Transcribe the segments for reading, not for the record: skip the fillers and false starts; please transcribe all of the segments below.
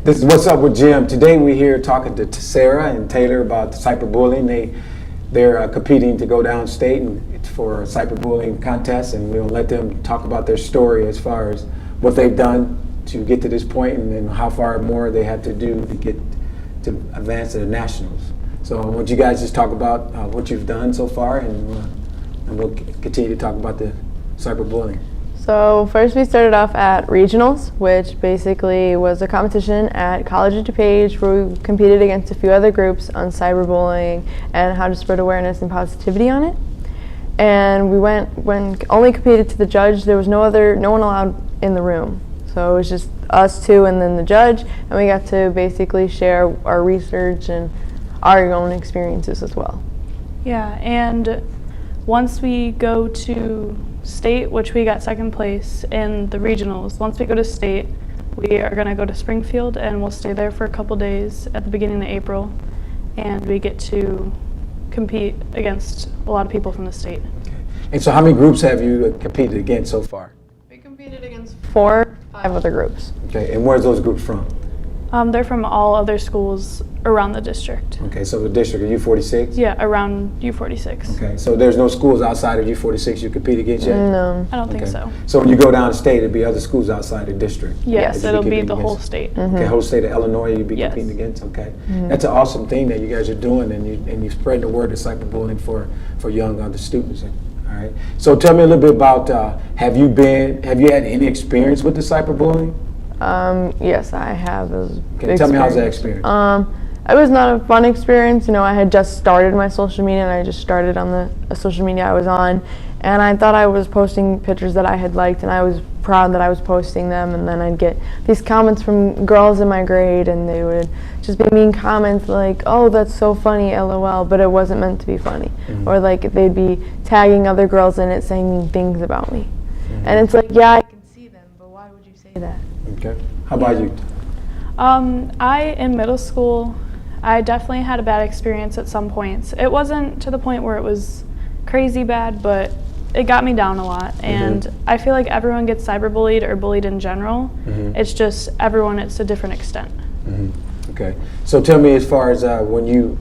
This is What's Up with Jim. Today we're here talking to Sarah and Taylor about cyberbullying. They're competing to go downstate and for a cyberbullying contest, and we'll let them talk about their story as far as what they've done to get to this point, and then how far more they have to do to get to advance to the nationals. So I want you guys just talk about what you've done so far, and we'll continue to talk about the cyberbullying. So first we started off at regionals, which basically was a competition at College of DuPage where we competed against a few other groups on cyberbullying and how to spread awareness and positivity on it. And we only competed to the judge. There was no one allowed in the room. So it was just us two and then the judge, and we got to basically share our research and our own experiences as well. Yeah, and once we go to state, which we got second place in the regionals, once we go to state, we are going to go to Springfield and we'll stay there for a couple days at the beginning of April, and we get to compete against a lot of people from the state. Okay. And so how many groups have you competed against so far? We competed against 5 other groups. Okay, and where's those groups from? They're from all other schools around the district. Okay, so the district of U46? Yeah, around U46. Okay, so there's no schools outside of U46 you compete against yet? No. I don't think so. So when you go down state, it'll be other schools outside the district? Yes, that you'll it'll be compete the whole against? state. Okay, whole state of Illinois you'll be Yes. competing against? Okay. That's an awesome thing that you guys are doing, and you spread the word of cyberbullying for young other students. All right. So tell me a little bit about, have you had any experience with the cyberbullying? Yes, I have. Okay, tell me how's that experience? It was not a fun experience. You know, I had just started my social media, and I just started on the social media I was on, and I thought I was posting pictures that I had liked, and I was proud that I was posting them, and then I'd get these comments from girls in my grade, and they would just be mean comments like, "Oh, that's so funny, LOL," but it wasn't meant to be funny. Or like they'd be tagging other girls in it saying mean things about me. And it's like, yeah, I can see them, but why would you say that? Okay. How about you? In middle school, I definitely had a bad experience at some points. It wasn't to the point where it was crazy bad, but it got me down a lot. And I feel like everyone gets cyberbullied or bullied in general. It's just it's a different extent. Okay. So tell me, as far as when you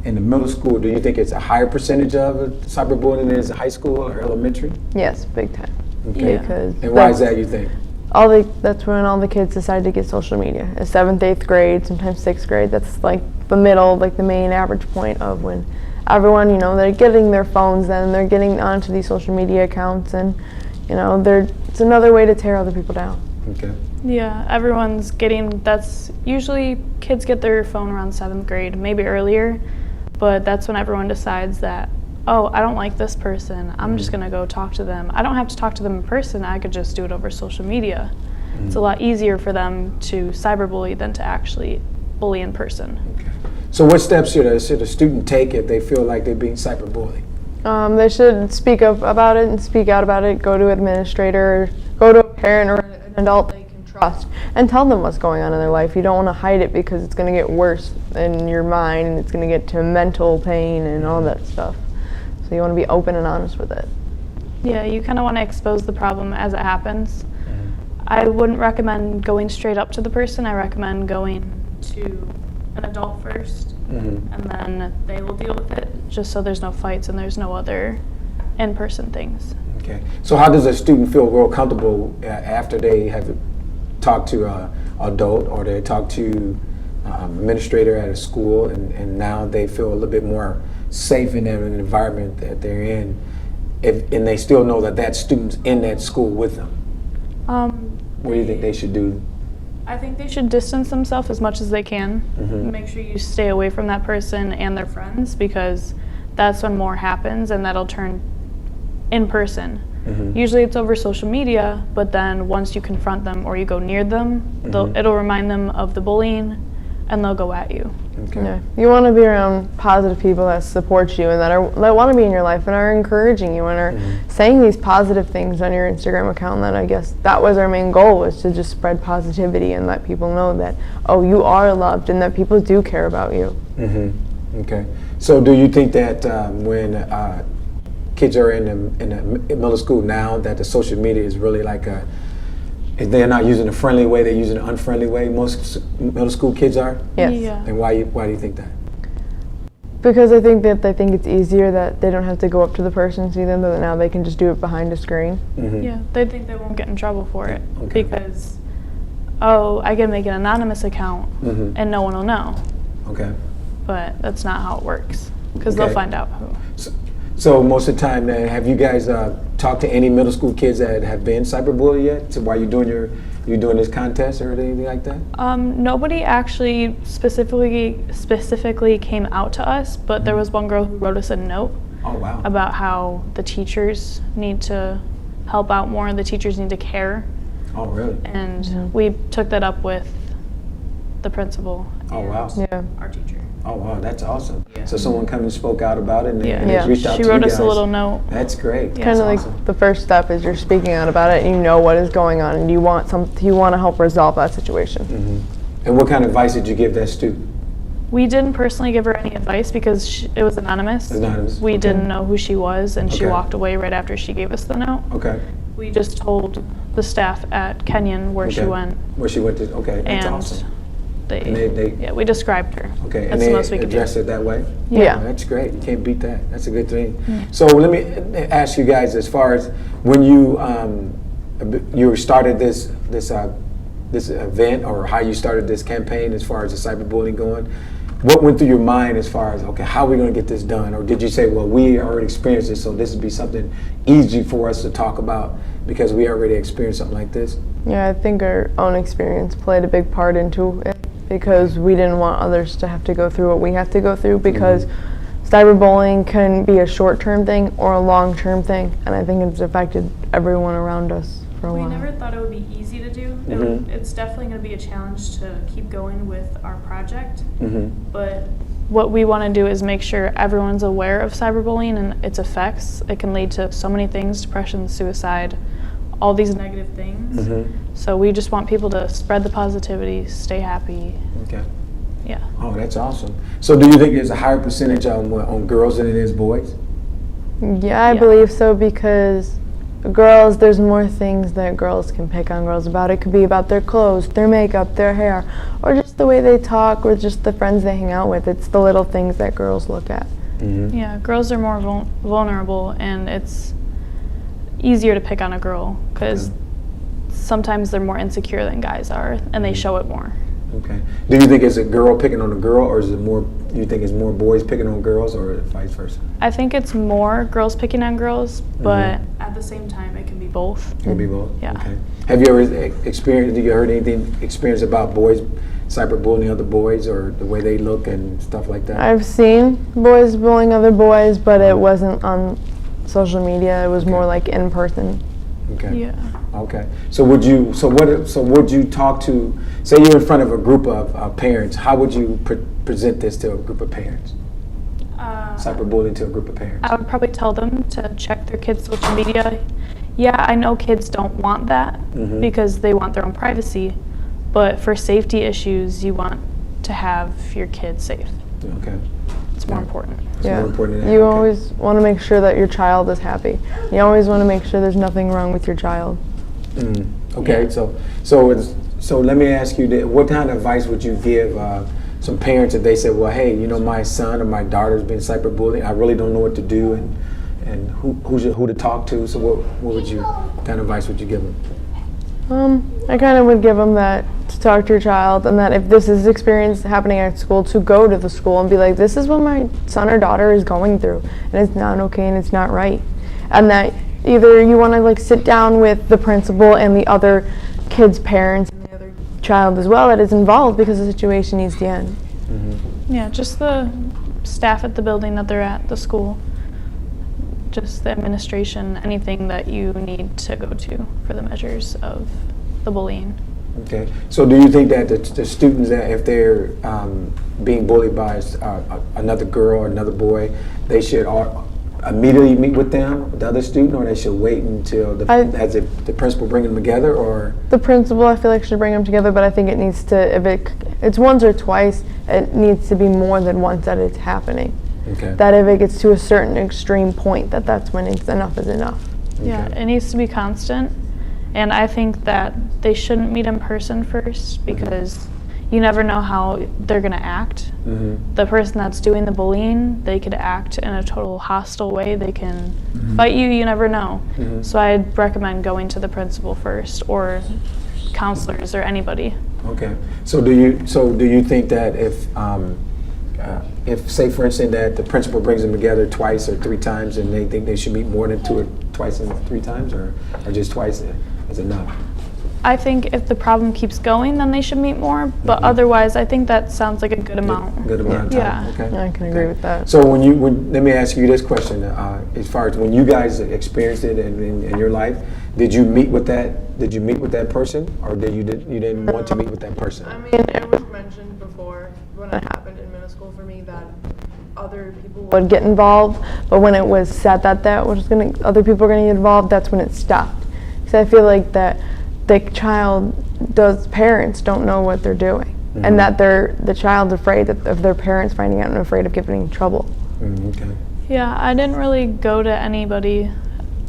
in the middle school, do you think it's a higher percentage of cyberbullying than is high school or elementary? Yes, big time. Okay. Yeah. Because And why is that, you think? that's when all the kids decide to get social media. 7th, 8th grade, sometimes 6th grade. That's like the middle, like the main average point of when everyone, you know, they're getting their phones then, they're getting onto these social media accounts, and, you know, it's another way to tear other people down. Okay. Yeah, that's usually kids get their phone around 7th grade, maybe earlier, but that's when everyone decides that, oh, I don't like this person, I'm just gonna go talk to them. I don't have to talk to them in person, I could just do it over social media. It's a lot easier for them to cyberbully than to actually bully in person. Okay. So what steps should a student take if they feel like they're being cyberbullied? They should speak up about it and speak out about it, go to an administrator, go to a parent or an adult they can trust, and tell them what's going on in their life. You don't want to hide it because it's going to get worse in your mind, and it's going to get to mental pain and all that stuff. So you want to be open and honest with it. Yeah, you kind of want to expose the problem as it happens. I wouldn't recommend going straight up to the person. I recommend going to an adult first, and then they will deal with it, just so there's no fights and there's no other in-person things. Okay. So how does a student feel real comfortable after they have talked to an adult, or they talk to administrator at a school, and now they feel a little bit more safe in their environment that they're in, and they still know that student's in that school with them? What do you think they should do? I think they should distance themselves as much as they can. Make sure you stay away from that person and their friends, because that's when more happens, and that'll turn in person. Usually it's over social media, but then once you confront them or you go near them, it'll remind them of the bullying, and they'll go at you. Okay. Yeah. You want to be around positive people that support you and that want to be in your life and are encouraging you and are saying these positive things on your Instagram account. And that, I guess, that was our main goal, was to just spread positivity and let people know that, oh, you are loved and that people do care about you. Okay. So do you think that when kids are in the middle school now, that the social media is really like If they're not using a friendly way, they're using an unfriendly way. Most middle school kids are. Yes. Yeah. And why do you think that? Because I think that they think it's easier that they don't have to go up to the person and see them, but now they can just do it behind a screen. Yeah, they think they won't get in trouble for it Okay. because, oh, I can make an anonymous account Mhm. and no one will know. Okay. But that's not how it works because Okay. they'll find out who. So most of the time, have you guys talked to any middle school kids that have been cyberbullied yet? So while you're doing this contest or anything like that? Nobody actually specifically came out to us, but there was one girl who wrote us a note Oh wow. about how the teachers need to help out more, the teachers need to care, Oh really? and we took that up with the principal Oh wow. Yeah. our teacher. Oh wow, that's awesome. Yeah. So someone come and spoke out about it and Yeah, and it's reached out she to wrote you us a guys. little note. That's great. Yeah. Kind of like awesome. the first step is you're speaking out about it, and you know what is going on, and you want to help resolve that situation. And what kind of advice did you give that student? We didn't personally give her any advice because it was anonymous. Anonymous, We okay. didn't know who she was, and she Okay. walked away right after she gave us the note. Okay. We just told the staff at Kenyon where she Okay. went, Where she went to? Okay, that's and awesome. they, they- yeah, we described her. Okay, and That's they the most we could do. addressed it that way? Yeah. Oh, that's great. You can't beat that. That's a good thing. So let me ask you guys, as far as when you started this event, or how you started this campaign as far as the cyberbullying going, what went through your mind as far as, okay, how are we going to get this done? Or did you say, well, we already experienced this, so this would be something easy for us to talk about because we already experienced something like this? Yeah, I think our own experience played a big part into it because we didn't want others to have to go through what we have to go through, because cyberbullying can be a short-term thing or a long-term thing, and I think it's affected everyone around us for a We while. never thought it would be easy to do. Mhm. It's definitely going to be a challenge to keep going with our project. Mm-hmm. But what we want to do is make sure everyone's aware of cyberbullying and its effects. It can lead to so many things: depression, suicide, all these negative things. Mm-hmm. So we just want people to spread the positivity, stay happy. Okay. Yeah. Oh, that's awesome. So do you think there's a higher percentage on girls than it is boys? Yeah, I believe so, because girls, there's more things that girls can pick on girls about. It could be about their clothes, their makeup, their hair, or just the way they talk, or just the friends they hang out with. It's the little things that girls look at. Mm-hmm. Yeah, girls are more vulnerable, and it's easier to pick on a girl because sometimes they're more insecure than guys are, and they show it more. Okay. Do you think it's a girl picking on a girl, or is it more? You think it's more boys picking on girls, or vice versa? I think it's more girls picking on girls, but at the same time, it can be both. It could be both. Yeah. Okay. Have you ever experienced? Have you heard anything experience about boys cyberbullying other boys, or the way they look and stuff like that? I've seen boys bullying other boys, but it wasn't on social media. It was more like in person. Okay. Yeah. Okay. So would you? So what? So would you talk to? Say you're in front of a group of parents. How would you present this to a group of parents? Cyberbullying to a group of parents. I would probably tell them to check their kids' social media. Yeah, I know kids don't want that because they want their own privacy, but for safety issues, you want to have your kids safe. Okay. It's more important. It's Yeah. more important than that. You Okay. always want to make sure that your child is happy. You always want to make sure there's nothing wrong with your child. Okay. Yeah. So let me ask you that: what kind of advice would you give some parents if they said, "Well, hey, my son or my daughter's been cyberbullied. I really don't know what to do, and who to talk to." So what kind of advice would you give them? I kind of would give them that to talk to your child, and that if this is experience happening at school, to go to the school and be like, this is what my son or daughter is going through, and it's not okay and it's not right. And that either you want to like sit down with the principal and the other kid's parents and the other child as well that is involved, because the situation needs to end. Yeah, just the staff at the building that they're at, the school, just the administration, anything that you need to go to for the measures of the bullying. Okay. So do you think that the students, that if they're being bullied by another girl or another boy, they should immediately meet with them, the other student, or they should wait until has the principal bring them together, or? The principal, I feel like, should bring them together, but I think it needs to, if it's once or twice, it needs to be more than once that it's happening. Okay. That if it gets to a certain extreme point, that's when enough is enough. Yeah, it needs to be constant, And I think that they shouldn't meet in person first because you never know how they're going to act. The person that's doing the bullying, they could act in a total hostile way. They can fight you, you never know. So I'd recommend going to the principal first, or counselors, or anybody. Okay. So do you think that if say for instance that the principal brings them together twice or 3 times, and they think they should meet more than twice and 3 times, or just twice is enough? I think if the problem keeps going, then they should meet more. But otherwise, I think that sounds like a good amount. Good amount of time. Yeah. Okay. I can agree with that. So let me ask you this question: as far as when you guys experienced it in your life, did you meet with that person, or you didn't want to meet with that person? I mean, it was mentioned before when it happened in middle school for me that other people would get involved, but when it was said that other people are going to get involved, that's when it stopped. Because I feel like that the parents don't know what they're doing, and that the child's afraid of their parents finding out and afraid of getting in trouble. Okay. Yeah, I didn't really go to anybody.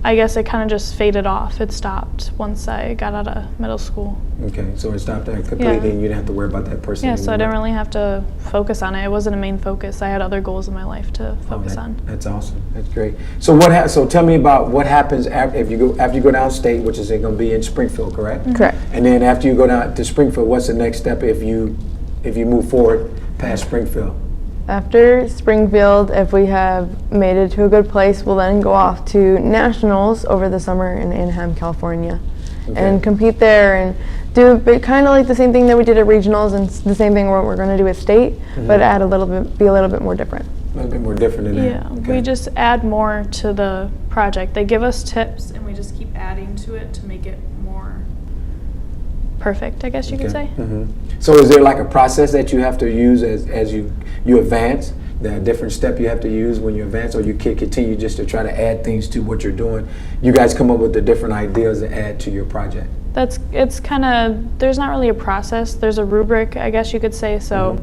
I guess it kind of just faded off. It stopped once I got out of middle school. Okay, so it stopped that completely, and you didn't have to worry about that person Yeah, so I anymore. didn't really have to focus on it. It wasn't a main focus. I had other goals in my life to focus on. That's awesome. That's great. So so tell me about what happens after you go downstate, which is going to be in Springfield, correct? Correct. And then after you go down to Springfield, what's the next step if you move forward past Springfield? After Springfield, if we have made it to a good place, we'll then go off to nationals over the summer in Anaheim, California, and compete there and do kind of like the same thing that we did at regionals, and the same thing what we're going to do at state, but be a little bit more different. A little bit more different than Yeah, that. Okay. we just add more to the project. They give us tips, and we just keep adding to it to make it more perfect, I guess you could say. So is there like a process that you have to use as you advance? The different step you have to use when you advance, or you can continue just to try to add things to what you're doing? You guys come up with the different ideas to add to your project. It's kind of, there's not really a process. There's a rubric, I guess you could say. So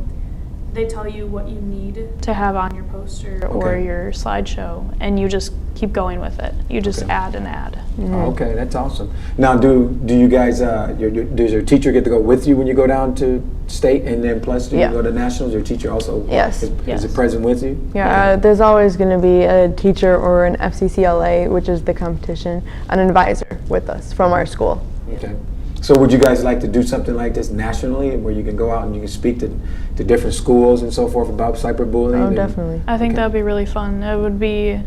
they tell you what you need to have on your poster or Okay. your slideshow, and you just keep going with it. You just Okay. add and add. Oh, okay, that's awesome. Now, do you guys, does your teacher get to go with you when you go down to state, and then plus do you Yeah. go to nationals? Your teacher also Yes. is Yes. it present with you? Yeah, there's always going to be a teacher or an FCCLA, which is the competition, an advisor with us from our school. Okay. So would you guys like to do something like this nationally, where you can go out and you can speak to different schools and so forth about cyberbullying? Oh, and- definitely. I think Okay. that would be really fun. It would be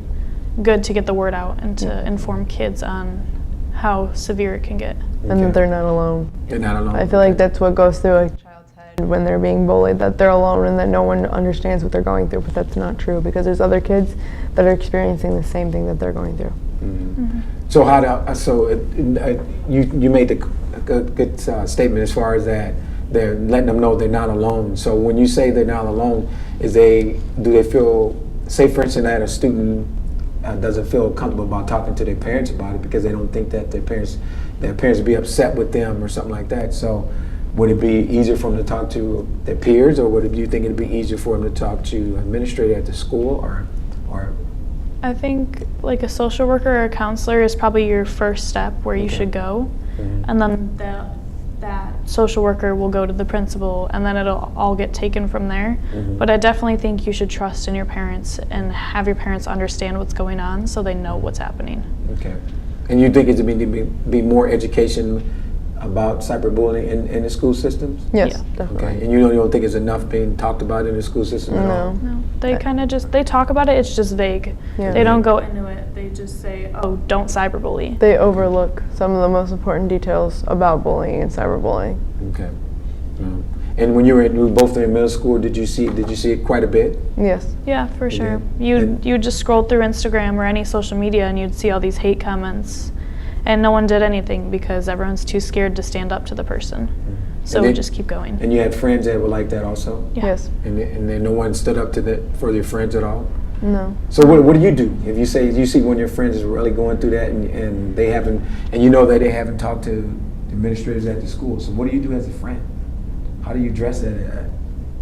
good to get the word out and to inform kids on how severe it can get. And Okay. that they're not alone. They're not alone. I feel like that's what goes through a child's head when they're being bullied, that they're alone and that no one understands what they're going through, but that's not true, because there's other kids that are experiencing the same thing that they're going through. So you made a good statement as far as that they're letting them know they're not alone. So when you say they're not alone, do they feel, say for instance that a student doesn't feel comfortable about talking to their parents about it because they don't think that their parents would be upset with them or something like that. So would it be easier for them to talk to their peers, or do you think it'd be easier for them to talk to an administrator at the school, or I think like a social worker or a counselor is probably your first step where you should go, and then that social worker will go to the principal, and then it'll all get taken from there. But I definitely think you should trust in your parents and have your parents understand what's going on so they know what's happening. Okay. And you think it's going to be more education about cyberbullying in the school systems? Yes, Yeah. definitely. Okay. And you don't think it's enough being talked about in the school system at all? No. No, they kind of just, they talk about it, it's just vague. Yeah. They don't go into it, they just say, oh, don't cyberbully. They overlook some of the most important details about bullying and cyberbullying. Okay. And when you were both in middle school, did you see it quite a bit? Yes. Yeah, for sure. And- You'd just scroll through Instagram or any social media and you'd see all these hate comments, and no one did anything because everyone's too scared to stand up to the person. So And we then- just keep going. And you had friends that were like that also? Yeah. Yes. And then no one stood up for your friends at all? No. So what do you do if you see one of your friends is really going through that and they haven't, and you know that they haven't talked to administrators at the school? So what do you do as a friend? How do you address that?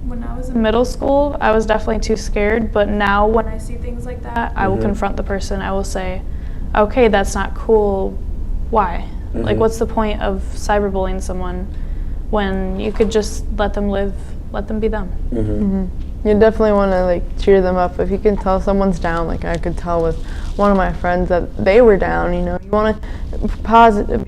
When I was in middle school, I was definitely too scared, but now when I see things like that, I will confront the person. I will say, okay, that's not cool. Why? Like, what's the point of cyberbullying someone when you could just let them live, let them be them? You definitely want to like cheer them up. If you can tell someone's down, like I could tell with one of my friends that they were down, you know, you want to be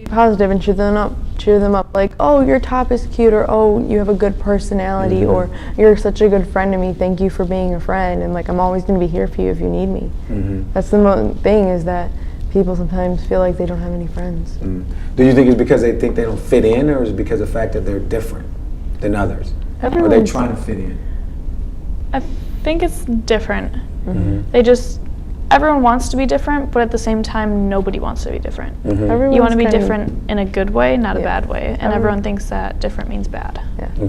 positive and cheer them up. Like, oh, your top is cute, or oh, you have a good personality, or you're such a good friend to me. Thank you for being a friend, and like I'm always going to be here for you if you need me. That's the thing, is that people sometimes feel like they don't have any friends. Do you think it's because they think they don't fit in, or is it because of the fact that they're different than others? Or are they Everyone's trying to fit in? I think it's different. Everyone wants to be different, but at the same time, nobody wants to be different. You want to be different in a good way, not a bad way. And everyone thinks that different means bad.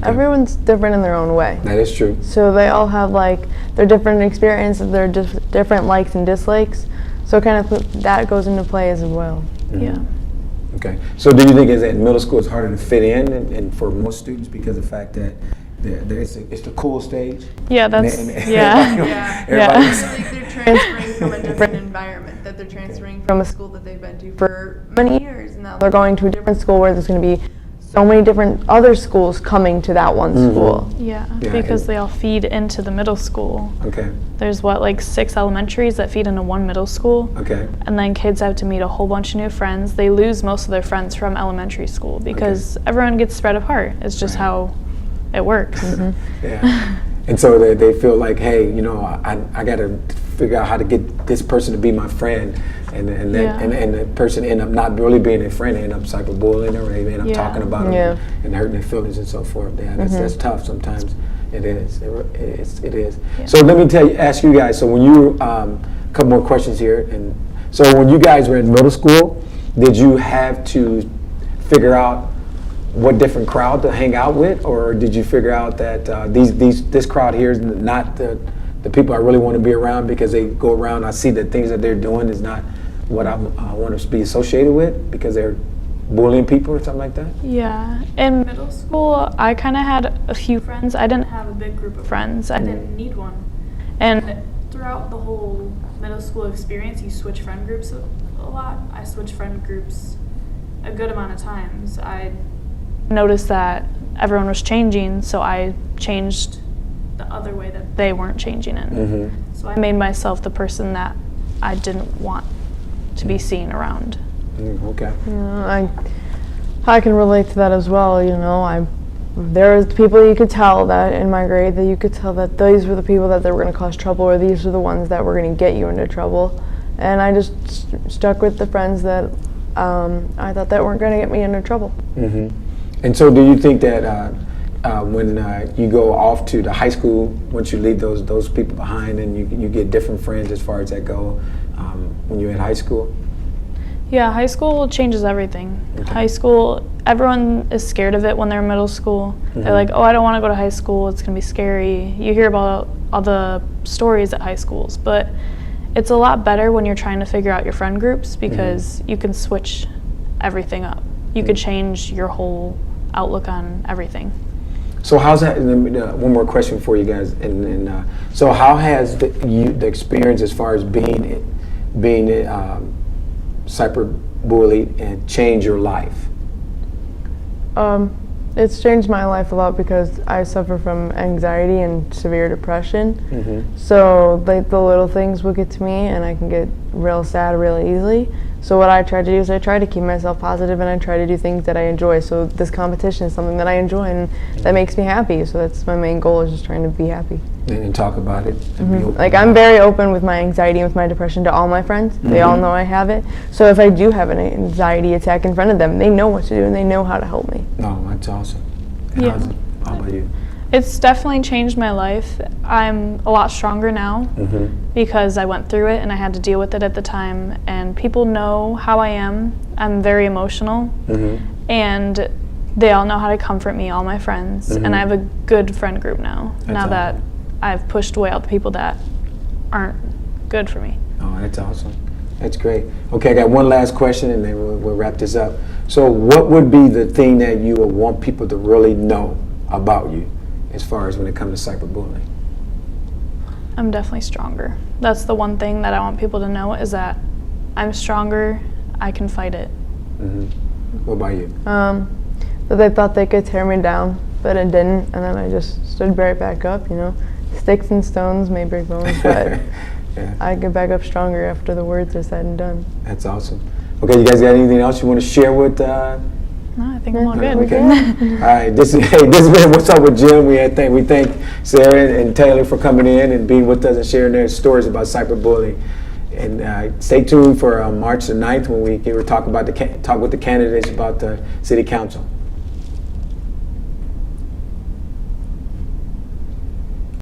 Everyone's different in their own way. That is true. So they all have like their different experiences, their different likes and dislikes. So kind of that goes into play as well. Yeah. Okay. So do you think is that in middle school it's harder to fit in, and for most students because of the fact that it's the cool stage? Yeah, that's, Yeah. Everybody- Like they're transferring from a different environment, that they're transferring from a school that they've been to for many years, and now they're going to a different school where there's going to be so many different other schools coming to that one school. Yeah, Yeah, because they all feed into the middle school. Okay. There's like 6 elementaries that feed into one middle school. Okay. And then kids have to meet a whole bunch of new friends. They lose most of their friends from elementary school because everyone gets spread apart. It's just how it works. Yeah. And so they feel like, hey, you know, I got to figure out how to get this person to be my friend, and the person end up not really being a friend, they end up cyberbullying, or they end up talking about them and hurting their feelings and so forth. Yeah, that's tough sometimes. It is. It is. Yeah. So let me ask you guys. So when you a couple more questions here, and so when you guys were in middle school, did you have to figure out what different crowd to hang out with, or did you figure out that this crowd here is not the people I really want to be around, because they go around, I see that things that they're doing is not what I want to be associated with, because they're bullying people or something like that? Yeah. In middle school, I kind of had a few friends. I didn't have a big group of friends. I didn't need one. And throughout the whole middle school experience, you switch friend groups a lot. I switched friend groups a good amount of times. I noticed that everyone was changing, so I changed the other way that they weren't changing in. So I made myself the person that I didn't want to be seen around. Okay. I can relate to that as well. You know, there was people you could tell that in my grade, that you could tell that these were the people that were going to cause trouble, or these were the ones that were going to get you into trouble. And I just stuck with the friends that I thought that weren't going to get me into trouble. And so do you think that when you go off to the high school, once you leave those people behind, and you get different friends as far as that go, when you're in high school? Yeah, high school changes everything. Okay. High school, everyone is scared of it when they're in middle school. They're like, oh, I don't want to go to high school, it's going to be scary. You hear about all the stories at high schools, but it's a lot better when you're trying to figure out your friend groups, because you can switch everything up. You could change your whole outlook on everything. So how's that? One more question for you guys. So how has the experience as far as being cyberbullied and changed your life? It's changed my life a lot, because I suffer from anxiety and severe depression. So like the little things will get to me, and I can get real sad really easily. So what I try to do is I try to keep myself positive, and I try to do things that I enjoy. So this competition is something that I enjoy and that makes me happy. So that's my main goal, is just trying to be happy. And talk about it. And be open Like about I'm very open with my anxiety and with my depression to all my friends. They all know I have it. So if I do have an anxiety attack in front of them, they know what to do and they know how to help me. No, that's awesome. And Yeah. how about you? It's definitely changed my life. I'm a lot stronger now because I went through it and I had to deal with it at the time. And people know how I am. I'm very emotional. And they all know how to comfort me, all my friends. And I have a good friend group now, now that I've pushed away all the people that aren't good for me. Oh, that's awesome. That's great. Okay, I got one last question, and then we'll wrap this up. So what would be the thing that you would want people to really know about you as far as when it comes to cyberbullying? I'm definitely stronger. That's the one thing that I want people to know, is that I'm stronger, I can fight it. What about you? That they thought they could tear me down, but it didn't, and then I just stood right back up. You know, sticks and stones may break bones, but Yeah, I get back up stronger after the words are said and done. that's awesome. Okay, you guys got anything else you want to share with? No, I think I'm all good. Okay. All right, this has been What's Up with Jim. We thank Sarah and Taylor for coming in and being with us and sharing their stories about cyberbullying. And stay tuned for March the 9th when we talk with the candidates about the city council.